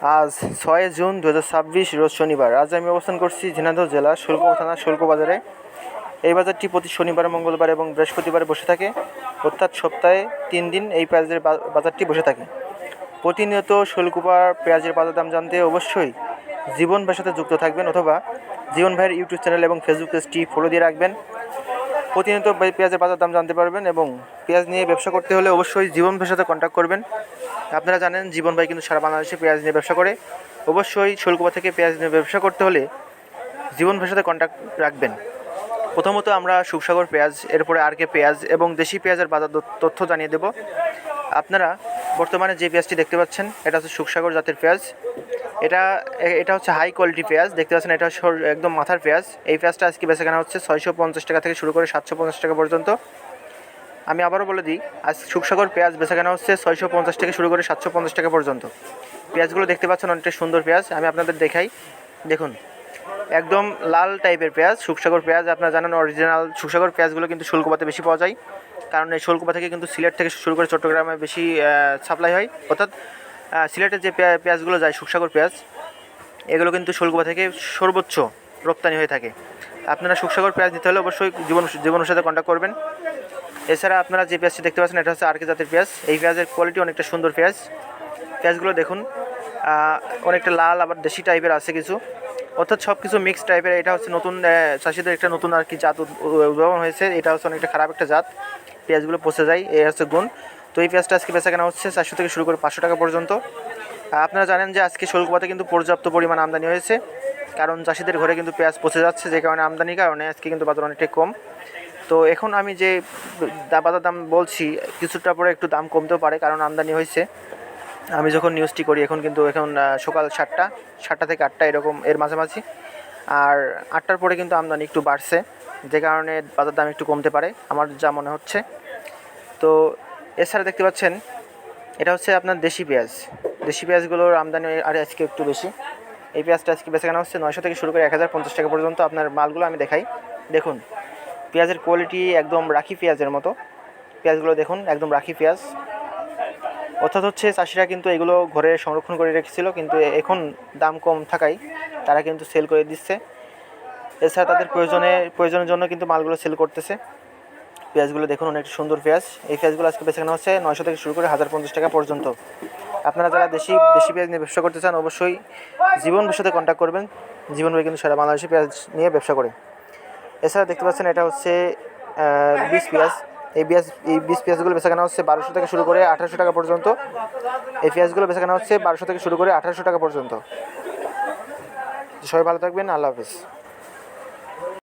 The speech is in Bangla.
আজ 6 জুন 2026 রোজ শনিবার। আজ আমি অবস্থান করছি ঝিনাইদহ জেলা শুল্কো থানা শুল্কো বাজারে। এই বাজারটি প্রতি শনিবার, মঙ্গলবার এবং বৃহস্পতিবার বসে থাকে, অর্থাৎ সপ্তাহে 3 দিন এই পেঁয়াজের বাজারটি বসে থাকে। প্রতিনিয়ত শুল্কোবা পেঁয়াজের বাজার দাম জানতে অবশ্যই জীবন ভাইয়ের সাথে যুক্ত থাকবেন, অথবা জীবন ভাইয়ের ইউটিউব চ্যানেল এবং ফেসবুক পেজটি ফলো দিয়ে রাখবেন। প্রতিনিয়ত পেঁয়াজের বাজার দাম জানতে পারবেন এবং পেঁয়াজ নিয়ে ব্যবসা করতে হলে অবশ্যই জীবন ভাইয়ের সাথে কন্ট্যাক্ট করবেন। আপনারা জানেন জীবন ভাই কিন্তু সারা বাংলাদেশে পেঁয়াজ নিয়ে ব্যবসা করে। অবশ্যই শুল্কোবা থেকে পেঁয়াজ নিয়ে ব্যবসা করতে হলে জীবন ভাইয়ের সাথে কন্ট্যাক্ট রাখবেন। প্রথমত আমরা সুখসাগর পেঁয়াজ, এরপরে আরকে পেঁয়াজ এবং দেশি পেঁয়াজের বাজার তথ্য জানিয়ে দেব। আপনারা বর্তমানে যে পেঁয়াজটি দেখতে পাচ্ছেন এটা হচ্ছে সুখসাগর জাতের পেঁয়াজ। এটা হচ্ছে হাই কোয়ালিটি পেঁয়াজ। দেখতে পাচ্ছেন এটা হচ্ছে একদম মাথার পেঁয়াজ। এই পেঁয়াজটা আজকে বেচাকেনা হচ্ছে 650 টাকা থেকে শুরু করে 750 টাকা পর্যন্ত। আমি আবারও বলে দিই, আজ সুখসাগর পেঁয়াজ বেচাকেনা হচ্ছে 650 থেকে শুরু করে 750 টাকা পর্যন্ত। পেঁয়াজগুলো দেখতে পাচ্ছেন অনেকটা সুন্দর পেঁয়াজ। আমি আপনাদের দেখাই, দেখুন একদম লাল টাইপের পেঁয়াজ, সুখসাগর পেঁয়াজ। আপনারা জানেন অরিজিনাল সুখসাগর পেঁয়াজগুলো কিন্তু শুল্কোবাতে বেশি পাওয়া যায়, কারণ এই শুল্কোবা থেকে কিন্তু সিলেট থেকে শুরু করে চট্টগ্রামে বেশি সাপ্লাই হয়। অর্থাৎ সিলেটের যে পেঁয়াজগুলো যায় সুখসাগর পেঁয়াজ, এগুলো কিন্তু শুল্কোবা থেকে সর্বোচ্চ রপ্তানি হয়ে থাকে। আপনারা সুখসাগর পেঁয়াজ নিতে হলে অবশ্যই জীবনের সাথে কন্ট্যাক্ট করবেন। এছাড়া আপনারা যে পেঁয়াজটি দেখতে পাচ্ছেন এটা হচ্ছে আরকে জাতের পেঁয়াজ। এই পেঁয়াজের কোয়ালিটি অনেকটা সুন্দর পেঁয়াজ। পেঁয়াজগুলো দেখুন অনেকটা লাল, আবার দেশি টাইপের আছে কিছু, অর্থাৎ সব কিছু মিক্স টাইপের। এটা হচ্ছে নতুন চাষিদের একটা নতুন আর কি জাত উদ্ভাবন হয়েছে। এটা হচ্ছে অনেকটা খারাপ একটা জাত, পেঁয়াজগুলো পচে যায়, এই হচ্ছে গুণ। তো এই পেঁয়াজটা আজকে বেচাকেনা হচ্ছে 400 থেকে শুরু করে 500 টাকা পর্যন্ত। আপনারা জানেন যে আজকে শুল্কোবাতে কিন্তু পর্যাপ্ত পরিমাণ আমদানি হয়েছে, কারণ চাষিদের ঘরে কিন্তু পেঁয়াজ পচে যাচ্ছে, যে কারণে আমদানির কারণে আজকে কিন্তু বাজার অনেকটাই কম। তো এখন আমি যে বাজার দাম বলছি, কিছুটা পরে একটু দাম কমতেও পারে, কারণ আমদানি হয়েছে। আমি যখন নিউজটি করি এখন সকাল 7টা থেকে 8টা এরকম, এর মাঝামাঝি। আর 8টার পরে কিন্তু আমদানি একটু বাড়ছে, যে কারণে বাজার দাম একটু কমতে পারে আমার যা মনে হচ্ছে। তো এছাড়া দেখতে পাচ্ছেন এটা হচ্ছে আপনার দেশি পেঁয়াজ। দেশি পেঁয়াজগুলোর আমদানি আর আজকে একটু বেশি। এই পেঁয়াজটা আজকে বেচাকেনা হচ্ছে 900 থেকে শুরু করে 1050 টাকা পর্যন্ত। আপনার মালগুলো আমি দেখাই, দেখুন পেঁয়াজের কোয়ালিটি একদম রাখি পেঁয়াজের মতো। পেঁয়াজগুলো দেখুন একদম রাখি পেঁয়াজ, অর্থাৎ হচ্ছে চাষিরা কিন্তু এগুলো ঘরে সংরক্ষণ করে রেখেছিল, কিন্তু এখন দাম কম থাকায় তারা কিন্তু সেল করে দিচ্ছে। এছাড়া তাদের প্রয়োজনের জন্য কিন্তু মালগুলো সেল করতেছে। পেঁয়াজগুলো দেখুন অনেক সুন্দর পেঁয়াজ। এই পেঁয়াজগুলো আজকে বেচাকেনা হচ্ছে 900 থেকে শুরু করে 1050 টাকা পর্যন্ত। আপনারা যারা দেশি পেঁয়াজ নিয়ে ব্যবসা করতে চান অবশ্যই জীবন ভাইয়ের সাথে কন্ট্যাক্ট করবেন। জীবন ভাই কিন্তু সারা বাংলাদেশে পেঁয়াজ নিয়ে ব্যবসা করে। এছাড়া দেখতে পাচ্ছেন এটা হচ্ছে 20 পেঁয়াজ। এই 20 পেঁয়াজগুলো বেচাকেনা হচ্ছে 1200 থেকে শুরু করে 1800 টাকা পর্যন্ত। এই পেঁয়াজগুলো বেচাকেনা হচ্ছে 1200 থেকে শুরু করে 1800 টাকা পর্যন্ত। সবাই ভালো থাকবেন, আল্লাহ হাফিজ।